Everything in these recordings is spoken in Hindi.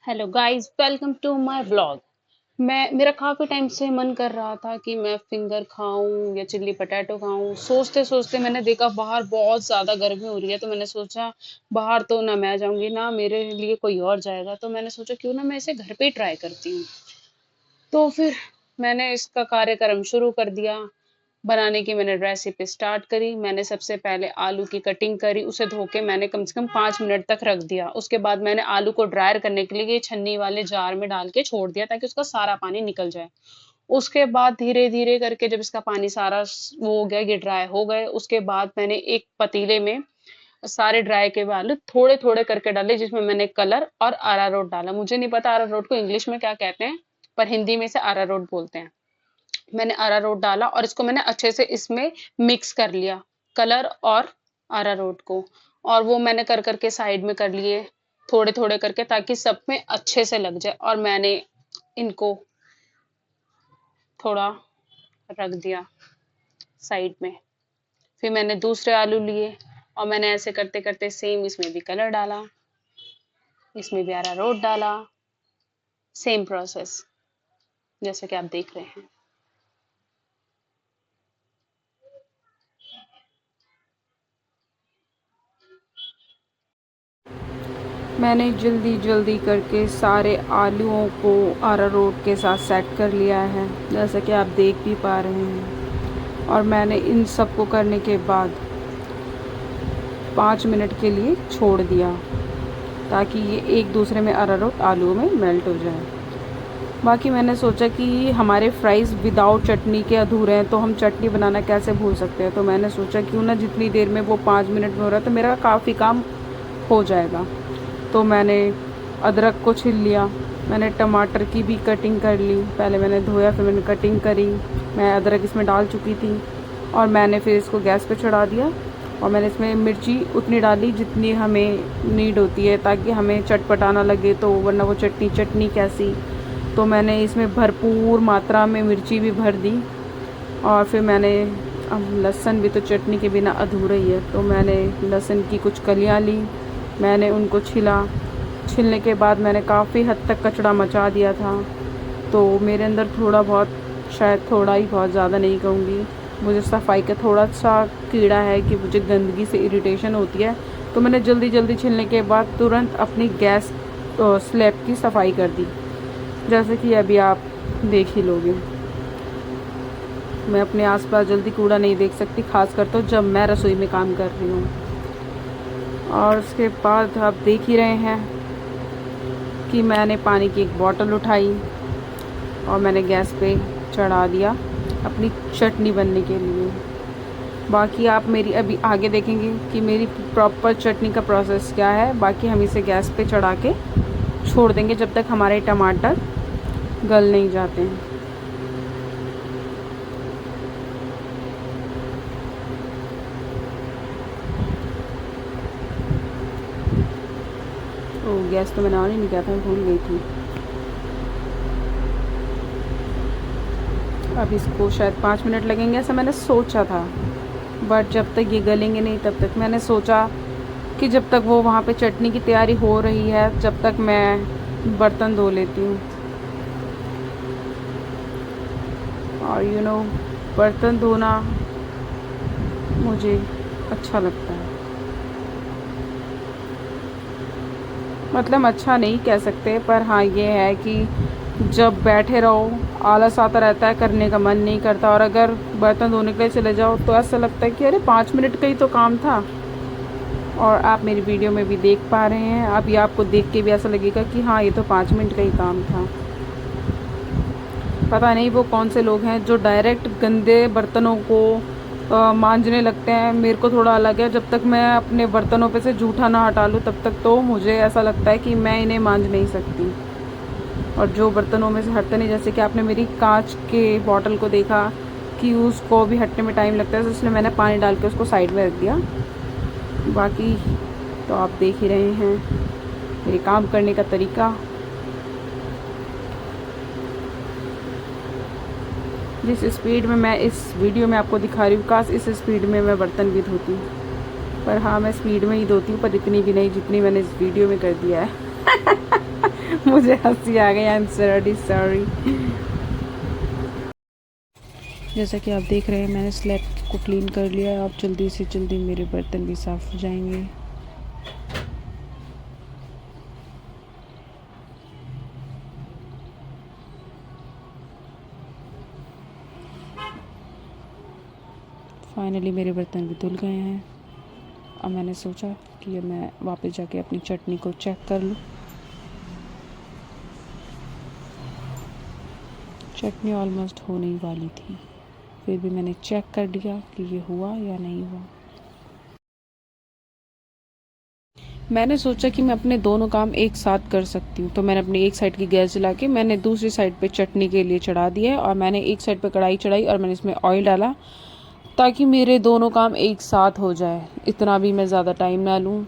Hello guys, welcome to my vlog. मेरा काफ़ी टाइम से मन कर रहा था कि मैं फिंगर खाऊं या चिल्ली पटेटो खाऊं। सोचते सोचते मैंने देखा बाहर बहुत ज़्यादा गर्मी हो रही है, तो मैंने सोचा बाहर तो ना मैं जाऊंगी ना मेरे लिए कोई और जाएगा। तो मैंने सोचा क्यों ना मैं इसे घर पे ही ट्राई करती हूँ। तो फिर मैंने इसका कार्यक्रम शुरू कर दिया। बनाने की मैंने रेसिपी स्टार्ट करी। मैंने सबसे पहले आलू की कटिंग करी, उसे धो के मैंने कम से कम 5 मिनट तक रख दिया। उसके बाद मैंने आलू को ड्रायर करने के लिए छन्नी वाले जार में डाल के छोड़ दिया ताकि उसका सारा पानी निकल जाए। उसके बाद धीरे धीरे करके जब इसका पानी सारा वो हो गया, ये ड्राई हो गए, उसके बाद मैंने एक पतीले में सारे ड्राई के आलू थोड़े थोड़े करके डाले, जिसमें मैंने कलर और अरारोट डाला। मुझे नहीं पता अरारोट को इंग्लिश में क्या कहते हैं, पर हिंदी में इसे अरारोट बोलते हैं। मैंने अरारोट डाला और इसको मैंने अच्छे से इसमें मिक्स कर लिया, कलर और अरारोट को। और वो मैंने कर करके साइड में कर लिए, थोड़े थोड़े करके, ताकि सब में अच्छे से लग जाए। और मैंने इनको थोड़ा रख दिया साइड में। फिर मैंने दूसरे आलू लिए और मैंने ऐसे करते करते सेम इसमें भी कलर डाला, इसमें भी अरारोट डाला। सेम प्रोसेस जैसे कि आप देख रहे हैं। मैंने जल्दी जल्दी करके सारे आलूओं को अरारोट के साथ सेट कर लिया है, जैसा कि आप देख भी पा रहे हैं। और मैंने इन सब को करने के बाद 5 मिनट के लिए छोड़ दिया ताकि ये एक दूसरे में अरारोट आलूओं में मेल्ट हो जाए। बाकी मैंने सोचा कि हमारे फ्राइज़ विदाउट चटनी के अधूरे हैं, तो हम चटनी बनाना कैसे भूल सकते हैं। तो मैंने सोचा क्यों ना जितनी देर में वो 5 मिनट में हो रहा है तो मेरा काफ़ी काम हो जाएगा। तो मैंने अदरक को छील लिया, मैंने टमाटर की भी कटिंग कर ली। पहले मैंने धोया, फिर मैंने कटिंग करी। मैं अदरक इसमें डाल चुकी थी और मैंने फिर इसको गैस पे चढ़ा दिया। और मैंने इसमें मिर्ची उतनी डाली जितनी हमें नीड होती है, ताकि हमें चटपटा ना लगे, तो वरना वो चटनी चटनी कैसी। तो मैंने इसमें भरपूर मात्रा में मिर्ची भी भर दी। और फिर मैंने, अब लहसुन भी तो चटनी के बिना अधूरा ही है, तो मैंने लहसुन की कुछ कलियाँ ली, मैंने उनको छिला। छिलने के बाद मैंने काफ़ी हद तक कचड़ा मचा दिया था। तो मेरे अंदर थोड़ा बहुत, शायद थोड़ा ही, बहुत ज़्यादा नहीं कहूँगी, मुझे सफाई का थोड़ा सा कीड़ा है कि मुझे गंदगी से इरिटेशन होती है। तो मैंने जल्दी जल्दी छिलने के बाद तुरंत अपनी गैस स्लैब की सफाई कर दी, जैसे कि अभी आप देख ही लोगे। मैं अपने आसपास जल्दी कूड़ा नहीं देख सकती, खासकर तो जब मैं रसोई में काम कर रही हूँ। और उसके बाद आप देख ही रहे हैं कि मैंने पानी की एक बोतल उठाई और मैंने गैस पे चढ़ा दिया अपनी चटनी बनने के लिए। बाकी आप मेरी अभी आगे देखेंगे कि मेरी प्रॉपर चटनी का प्रोसेस क्या है। बाकी हम इसे गैस पे चढ़ा के छोड़ देंगे जब तक हमारे टमाटर गल नहीं जाते हैं। तो गैस तो मैंने ऑन ही नहीं किया था, मैं भूल गई थी। अब इसको शायद 5 मिनट लगेंगे, ऐसा मैंने सोचा था। बट जब तक ये गलेंगे नहीं तब तक मैंने सोचा कि जब तक वो वहाँ पे चटनी की तैयारी हो रही है, जब तक मैं बर्तन धो लेती हूँ। और बर्तन धोना मुझे अच्छा लगता है। मतलब अच्छा नहीं कह सकते, पर हाँ ये है कि जब बैठे रहो आलस आता रहता है, करने का मन नहीं करता। और अगर बर्तन धोने के लिए चले जाओ तो ऐसा लगता है कि अरे 5 मिनट का ही तो काम था। और आप मेरी वीडियो में भी देख पा रहे हैं, अभी आपको देख के भी ऐसा लगेगा कि हाँ ये तो 5 मिनट का ही काम था। पता नहीं वो कौन से लोग हैं जो डायरेक्ट गंदे बर्तनों को मांजने लगते हैं। मेरे को थोड़ा अलग है, जब तक मैं अपने बर्तनों पे से जूठा ना हटा लूँ तब तक तो मुझे ऐसा लगता है कि मैं इन्हें मांज नहीं सकती। और जो बर्तनों में से हटते नहीं, जैसे कि आपने मेरी कांच के बॉटल को देखा कि उसको भी हटने में टाइम लगता है, तो इसलिए मैंने पानी डाल के उसको साइड में रख दिया। बाकी तो आप देख ही रहे हैं मेरे काम करने का तरीका। जिस स्पीड में मैं इस वीडियो में आपको दिखा रही हूँ, काश इस स्पीड में मैं बर्तन भी धोती। पर हाँ, मैं स्पीड में ही धोती हूँ, पर इतनी भी नहीं जितनी मैंने इस वीडियो में कर दिया है। मुझे हंसी आ गई। I am sorry sorry. जैसा कि आप देख रहे हैं मैंने स्लैब को क्लीन कर लिया है। अब जल्दी से जल्दी मेरे बर्तन भी साफ़ हो जाएंगे। फाइनली मेरे बर्तन भी धुल गए हैं। अब मैंने सोचा कि अब मैं वापस जाके अपनी चटनी को चेक कर लूँ। चटनी ऑलमोस्ट होने ही वाली थी, फिर भी मैंने चेक कर लिया कि ये हुआ या नहीं हुआ। मैंने सोचा कि मैं अपने दोनों काम एक साथ कर सकती हूँ, तो मैंने अपनी एक साइड की गैस जला के मैंने दूसरी साइड पे चटनी के लिए चढ़ा दिया है, और मैंने एक साइड पे कढ़ाई चढ़ाई और मैंने इसमें ऑयल डाला ताकि मेरे दोनों काम एक साथ हो जाए। इतना भी मैं ज़्यादा टाइम ना लूँ।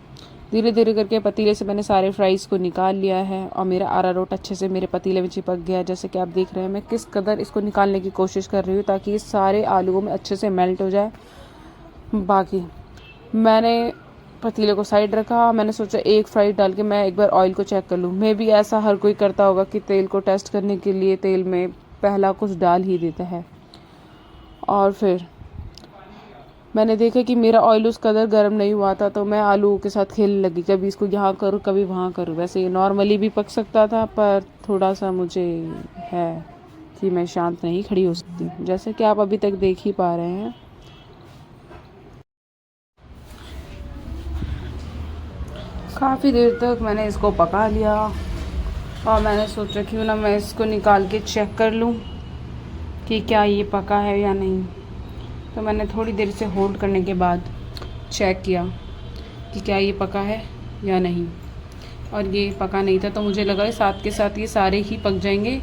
धीरे धीरे करके पतीले से मैंने सारे फ्राइज़ को निकाल लिया है और मेरा अरारोट अच्छे से मेरे पतीले में चिपक गया है। जैसे कि आप देख रहे हैं मैं किस कदर इसको निकालने की कोशिश कर रही हूँ ताकि ये सारे आलूओं में अच्छे से मेल्ट हो जाए। बाकी मैंने पतीले को साइड रखा। मैंने सोचा एक फ्राई डाल के मैं एक बार ऑयल को चेक कर लूँ। मे भी ऐसा हर कोई करता होगा कि तेल को टेस्ट करने के लिए तेल में पहला कुछ डाल ही देता है। और फिर मैंने देखा कि मेरा ऑयल उस कदर गर्म नहीं हुआ था, तो मैं आलूओं के साथ खेलने लगी, कभी इसको यहाँ करूँ कभी वहाँ करूँ। वैसे ये नॉर्मली भी पक सकता था, पर थोड़ा सा मुझे है कि मैं शांत नहीं खड़ी हो सकती, जैसे कि आप अभी तक देख ही पा रहे हैं। काफ़ी देर तक मैंने इसको पका लिया और मैंने सोचा क्यों ना मैं इसको निकाल के चेक कर लूँ कि क्या ये पका है या नहीं। तो मैंने थोड़ी देर से होल्ड करने के बाद चेक किया कि क्या ये पका है या नहीं, और ये पका नहीं था। तो मुझे लगा साथ के साथ ये सारे ही पक जाएंगे,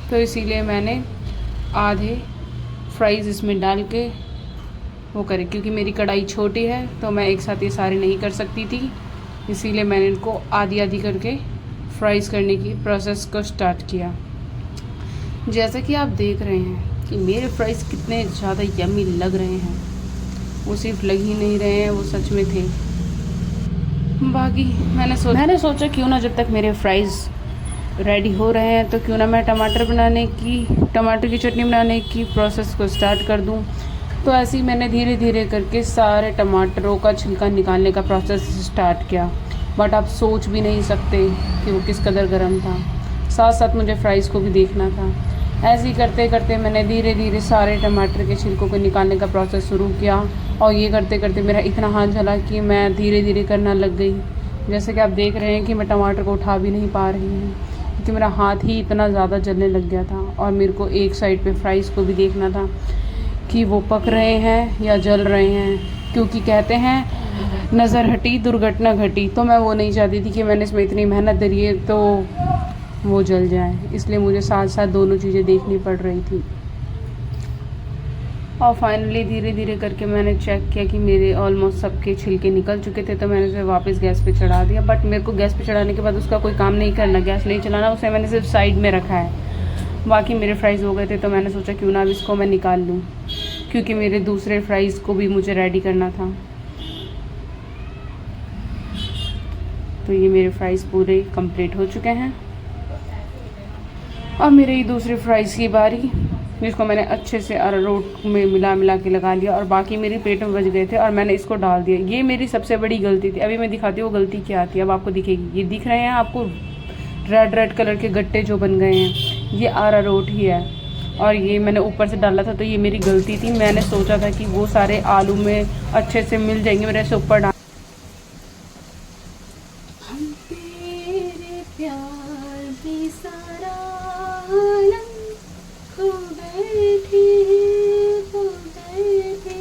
तो इसीलिए मैंने आधे फ्राइज़ इसमें डाल के वो करें, क्योंकि मेरी कढ़ाई छोटी है तो मैं एक साथ ये सारे नहीं कर सकती थी। इसीलिए मैंने इनको आधी आधी करके फ्राइज़ करने की प्रोसेस को स्टार्ट किया। जैसा कि आप देख रहे हैं कि मेरे फ्राइज़ कितने ज़्यादा यम्मी लग रहे हैं। वो सिर्फ लग ही नहीं रहे हैं, वो सच में थे। बाकी मैंने सोचा क्यों ना जब तक मेरे फ्राइज़ रेडी हो रहे हैं तो क्यों ना मैं टमाटर की चटनी बनाने की प्रोसेस को स्टार्ट कर दूं। तो ऐसे ही मैंने धीरे धीरे करके सारे टमाटरों का छिलका निकालने का प्रोसेस स्टार्ट किया। बट आप सोच भी नहीं सकते कि वो किस कदर गर्म था। साथ साथ मुझे फ्राइज़ को भी देखना था। ऐसे ही करते करते मैंने धीरे धीरे सारे टमाटर के छिलकों को निकालने का प्रोसेस शुरू किया, और ये करते करते मेरा इतना हाथ जला कि मैं धीरे धीरे करना लग गई। जैसे कि आप देख रहे हैं कि मैं टमाटर को उठा भी नहीं पा रही हूँ, क्योंकि मेरा हाथ ही इतना ज़्यादा जलने लग गया था। और मेरे को एक साइड पे फ्राइज़ को भी देखना था कि वो पक रहे हैं या जल रहे हैं, क्योंकि कहते हैं नज़र हटी दुर्घटना घटी। तो मैं वो नहीं चाहती थी कि मैंने इसमें इतनी मेहनत करी है तो वो जल जाए, इसलिए मुझे साथ साथ दोनों चीज़ें देखनी पड़ रही थी। और फाइनली धीरे धीरे करके मैंने चेक किया कि मेरे ऑलमोस्ट सबके छिलके निकल चुके थे, तो मैंने उसे वापस गैस पे चढ़ा दिया। बट मेरे को गैस पे चढ़ाने के बाद उसका कोई काम नहीं करना, गैस नहीं चलाना, उसे मैंने सिर्फ साइड में रखा है। बाकी मेरे फ्राइज़ हो गए थे, तो मैंने सोचा क्यों ना अब इसको मैं निकाल लूँ, क्योंकि मेरे दूसरे फ्राइज़ को भी मुझे रेडी करना था। तो ये मेरे फ्राइज़ पूरे कंप्लीट हो चुके हैं। अब मेरे ये दूसरे फ्राइज़ की बारी, जिसको मैंने अच्छे से अरारोट में मिला मिला के लगा लिया, और बाकी मेरी पेट में बच गए थे और मैंने इसको डाल दिया। ये मेरी सबसे बड़ी गलती थी। अभी मैं दिखाती हूँ वो गलती क्या थी। अब आपको दिखेगी, ये दिख रहे हैं आपको रेड रेड कलर के गट्टे जो बन गए हैं, ये अरारोट ही है। और ये मैंने ऊपर से डाला था, तो ये मेरी गलती थी। मैंने सोचा था कि वो सारे आलू में अच्छे से मिल जाएंगे, मेरे से ऊपर डाल। हम तेरे प्यार में सारा आलम खो बैठे खो बैठे।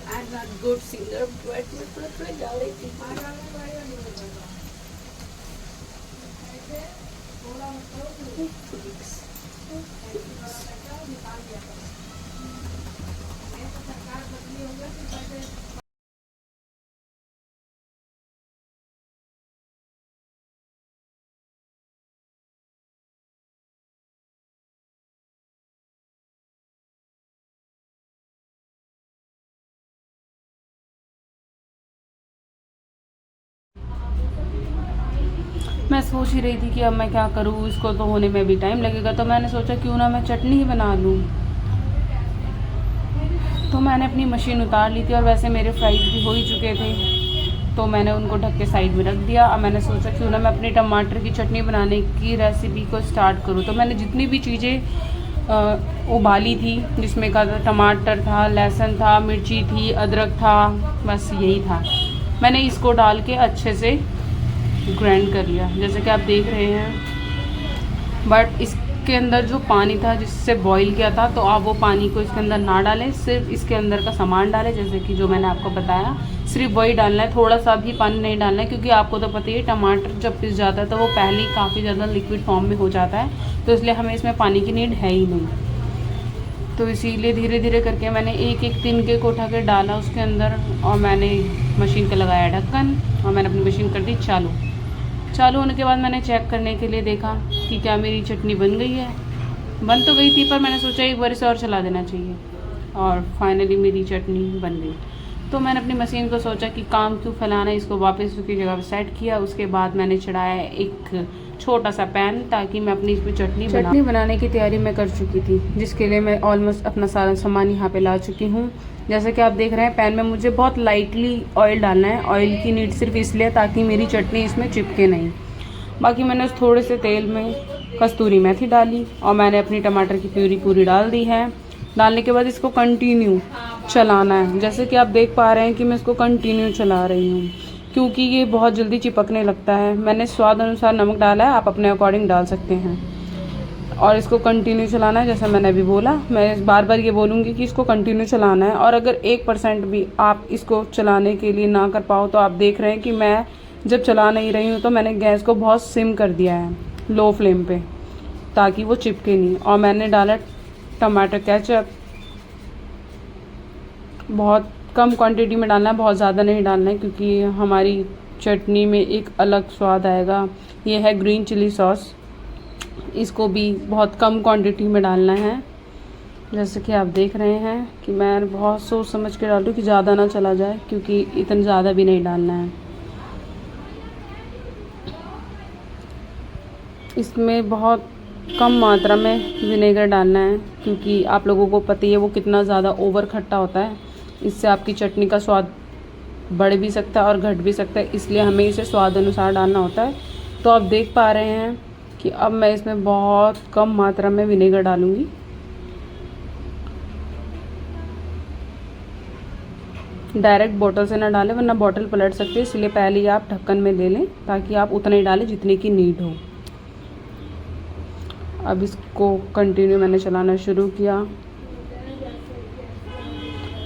I am not good singer, but मैं थोड़ा गा लेती हूँ। मैं सोच ही रही थी कि अब मैं क्या करूँ, इसको तो होने में भी टाइम लगेगा, तो मैंने सोचा क्यों ना मैं चटनी ही बना लूँ। तो मैंने अपनी मशीन उतार ली थी और वैसे मेरे फ्राइज़ भी हो ही चुके थे, तो मैंने उनको ढक के साइड में रख दिया। अब मैंने सोचा क्यों ना मैं अपनी टमाटर की चटनी बनाने की रेसिपी को स्टार्ट करूँ। तो मैंने जितनी भी चीज़ें उबाली थी, जिसमें का टमाटर था, लहसुन था, मिर्ची थी, अदरक था, बस यही था। मैंने इसको डाल के अच्छे से ग्राइंड कर लिया जैसे कि आप देख रहे हैं। बट इसके अंदर जो पानी था जिससे बॉईल किया था, तो आप वो पानी को इसके अंदर ना डालें, सिर्फ इसके अंदर का सामान डालें, जैसे कि जो मैंने आपको बताया, सिर्फ वही डालना है, थोड़ा सा भी पानी नहीं डालना है, क्योंकि आपको तो पता ही है टमाटर जब पिस जाता है तो वो पहले ही काफ़ी ज़्यादा लिक्विड फॉर्म में हो जाता है, तो इसलिए हमें इसमें पानी की नीड है ही नहीं। तो इसीलिए धीरे धीरे करके मैंने एक एक तिनके को उठा के डाला उसके अंदर, और मैंने मशीन का लगाया ढक्कन, और मैंने अपनी मशीन कर दी चालू। चालू होने के बाद मैंने चेक करने के लिए देखा कि क्या मेरी चटनी बन गई है। बन तो गई थी, पर मैंने सोचा एक बार इसे और चला देना चाहिए, और फाइनली मेरी चटनी बन गई। तो मैंने अपनी मशीन को सोचा कि काम क्यों फैलाना, इसको वापस उसकी जगह पर सेट किया। उसके बाद मैंने चढ़ाया एक छोटा सा पैन, ताकि मैं अपनी इसमें चटनी बनाने की तैयारी मैं कर चुकी थी, जिसके लिए मैं ऑलमोस्ट अपना सारा सामान यहाँ पे ला चुकी हूँ। जैसे कि आप देख रहे हैं, पैन में मुझे बहुत लाइटली ऑयल डालना है। ऑयल की नीड सिर्फ इसलिए ताकि मेरी चटनी इसमें चिपके नहीं। बाकी मैंने उस थोड़े से तेल में कस्तूरी मेथी डाली, और मैंने अपनी टमाटर की प्यूरी पूरी डाल दी है। डालने के बाद इसको कंटिन्यू चलाना है। जैसे कि आप देख पा रहे हैं कि मैं इसको कंटिन्यू चला रही हूँ, क्योंकि ये बहुत जल्दी चिपकने लगता है। मैंने स्वाद अनुसार नमक डाला है, आप अपने अकॉर्डिंग डाल सकते हैं। और इसको कंटिन्यू चलाना है, जैसा मैंने अभी बोला। मैं बार बार ये बोलूँगी कि इसको कंटिन्यू चलाना है, और अगर 1% भी आप इसको चलाने के लिए ना कर पाओ, तो आप देख रहे हैं कि मैं जब चला नहीं रही हूँ तो मैंने गैस को बहुत सिम कर दिया है, लो फ्लेम पे, ताकि वो चिपके नहीं। और मैंने डाला टमाटर केचप, बहुत कम क्वांटिटी में डालना है, बहुत ज़्यादा नहीं डालना है, क्योंकि हमारी चटनी में एक अलग स्वाद आएगा। ये है ग्रीन चिली सॉस, इसको भी बहुत कम क्वांटिटी में डालना है। जैसे कि आप देख रहे हैं कि मैं बहुत सोच समझ के डाल रही हूँ कि ज़्यादा ना चला जाए, क्योंकि इतना ज़्यादा भी नहीं डालना है। इसमें बहुत कम मात्रा में विनेगर डालना है, क्योंकि आप लोगों को पता ही है वो कितना ज़्यादा ओवर खट्टा होता है। इससे आपकी चटनी का स्वाद बढ़ भी सकता है और घट भी सकता है, इसलिए हमें इसे स्वाद अनुसार डालना होता है। तो आप देख पा रहे हैं कि अब मैं इसमें बहुत कम मात्रा में विनेगर डालूँगी। डायरेक्ट बोतल से ना डालें, वरना बोतल पलट सकती है, इसलिए पहले ही आप ढक्कन में ले लें, ताकि आप उतना ही डालें जितने की नीड हो। अब इसको कंटिन्यू मैंने चलाना शुरू किया।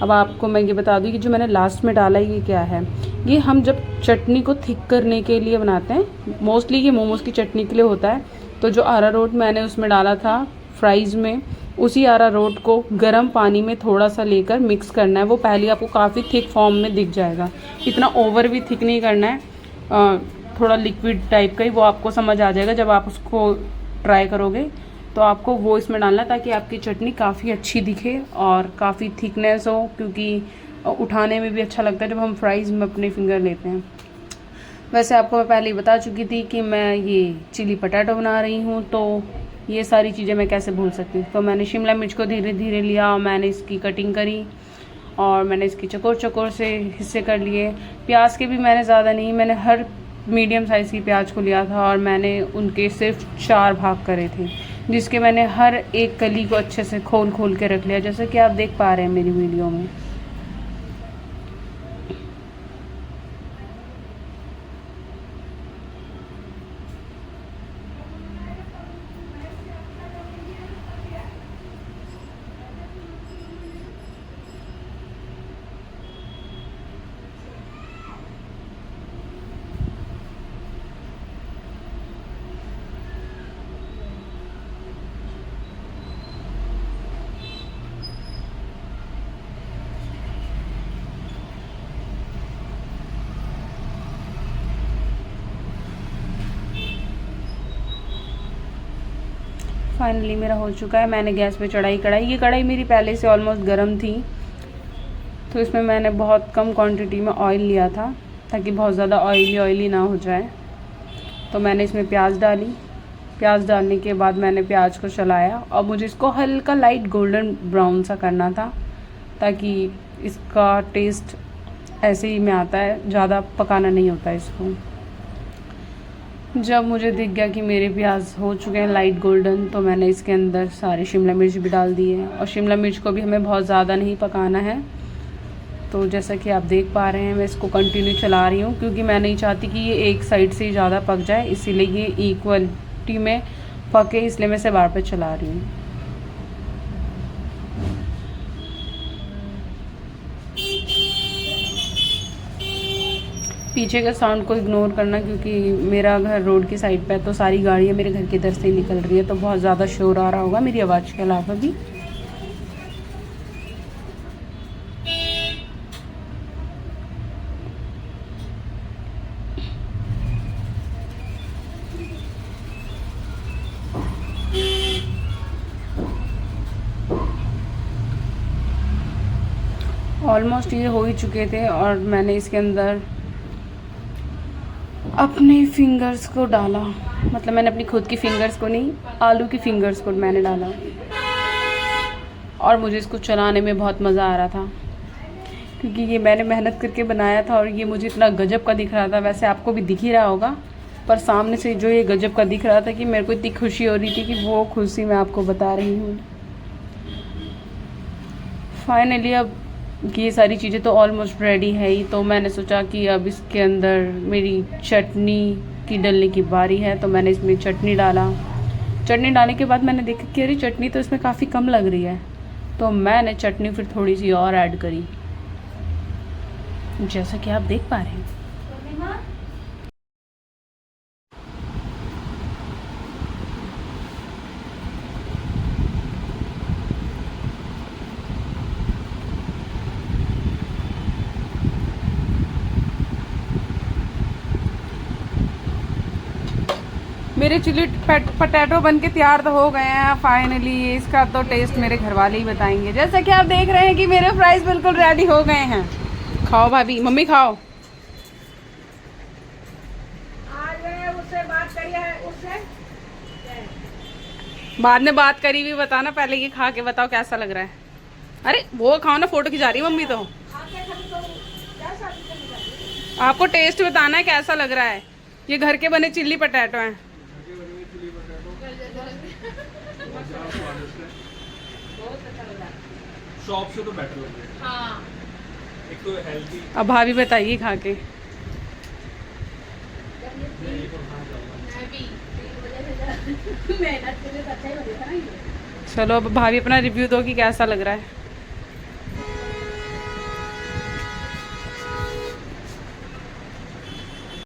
अब आपको मैं ये बता दूँ कि जो मैंने लास्ट में डाला ये क्या है। ये हम जब चटनी को थिक करने के लिए बनाते हैं, मोस्टली ये मोमोज़ की चटनी के लिए होता है। तो जो अरारोट मैंने उसमें डाला था फ्राइज़ में, उसी अरारोट को गर्म पानी में थोड़ा सा लेकर मिक्स करना है। वो पहले आपको काफ़ी थिक फॉर्म में दिख जाएगा, इतना ओवर भी थिक नहीं करना है, थोड़ा लिक्विड टाइप का ही, वो आपको समझ आ जाएगा जब आप उसको ट्राई करोगे। तो आपको वो इसमें डालना, ताकि आपकी चटनी काफ़ी अच्छी दिखे और काफ़ी थिकनेस हो, क्योंकि उठाने में भी अच्छा लगता है जब हम फ्राइज़ में अपने फिंगर लेते हैं। वैसे आपको मैं पहले ही बता चुकी थी कि मैं ये चिली पटाटो बना रही हूँ, तो ये सारी चीज़ें मैं कैसे भूल सकती हूँ। तो मैंने शिमला मिर्च को धीरे धीरे लिया, और मैंने इसकी कटिंग करी, और मैंने इसकी चकोर चकोर से हिस्से कर लिए। प्याज के भी मैंने ज़्यादा नहीं, मैंने हर मीडियम साइज़ की प्याज को लिया था, और मैंने उनके सिर्फ 4 भाग करे थे, जिसके मैंने हर एक कली को अच्छे से खोल खोल के रख लिया, जैसे कि आप देख पा रहे हैं मेरी वीडियो में। फाइनली मेरा हो चुका है। मैंने गैस पे चढ़ाई कढ़ाई, ये कढ़ाई मेरी पहले से ऑलमोस्ट गर्म थी, तो इसमें मैंने बहुत कम क्वांटिटी में ऑयल लिया था, ताकि बहुत ज़्यादा ऑयली ना हो जाए। तो मैंने इसमें प्याज डाली। प्याज डालने के बाद मैंने प्याज को चलाया और मुझे इसको हल्का लाइट गोल्डन ब्राउन सा करना था, ताकि इसका टेस्ट ऐसे ही में आता है, ज़्यादा पकाना नहीं होता इसको। जब मुझे दिख गया कि मेरे प्याज हो चुके हैं लाइट गोल्डन, तो मैंने इसके अंदर सारी शिमला मिर्च भी डाल दी है। और शिमला मिर्च को भी हमें बहुत ज़्यादा नहीं पकाना है। तो जैसा कि आप देख पा रहे हैं, मैं इसको कंटिन्यू चला रही हूँ, क्योंकि मैं नहीं चाहती कि ये एक साइड से ही ज़्यादा पक जाए, इसीलिए ये इक्वलिटी में पके, इसलिए मैं इसे बार बार चला रही हूँ। पीछे के साउंड को इग्नोर करना, क्योंकि मेरा घर रोड की साइड पे है, तो सारी गाड़ियाँ मेरे घर के इधर से ही निकल रही है, तो बहुत ज़्यादा शोर आ रहा होगा मेरी आवाज़ के अलावा भी। ऑलमोस्ट ये हो ही चुके थे और मैंने इसके अंदर अपने फिंगर्स को डाला, मतलब मैंने अपनी खुद की फिंगर्स को नहीं, आलू की फिंगर्स को मैंने डाला। और मुझे इसको चलाने में बहुत मज़ा आ रहा था, क्योंकि ये मैंने मेहनत करके बनाया था और ये मुझे इतना गजब का दिख रहा था। वैसे आपको भी दिख ही रहा होगा, पर सामने से जो ये गजब का दिख रहा था कि मेरे को इतनी खुशी हो रही थी कि वो खुशी मैं आपको बता रही हूँ। फाइनली अब ये सारी चीज़ें तो ऑलमोस्ट रेडी है ही, तो मैंने सोचा कि अब इसके अंदर मेरी चटनी की डलने की बारी है। तो मैंने इसमें चटनी डाला। चटनी डालने के बाद मैंने देखा कि अरे चटनी तो इसमें काफ़ी कम लग रही है, तो मैंने चटनी फिर थोड़ी सी और ऐड करी, जैसा कि आप देख पा रहे हैं। मेरे चिली पटैटो बन के तैयार तो हो गए हैं फाइनली। इसका तो टेस्ट मेरे घर वाले ही बताएंगे। जैसा कि आप देख रहे हैं कि मेरे फ्राइज बिल्कुल रेडी हो गए हैं। खाओ भाभी, मम्मी खाओ। उससे बात करी है, उससे बाद में बात करी भी बताना, पहले ये खा के बताओ कैसा लग रहा है। अरे वो खाओ ना, फोटो खिंचा रही है मम्मी तो। आपको टेस्ट बताना है कैसा लग रहा है। ये घर के बने चिल्ली पटैटो हैं। शॉप से तो बेटर लग रहा है। हाँ। एक तो हेल्दी। अब भाभी बताइए खा के। चलो अब भाभी अपना रिव्यू दो कि कैसा लग रहा है।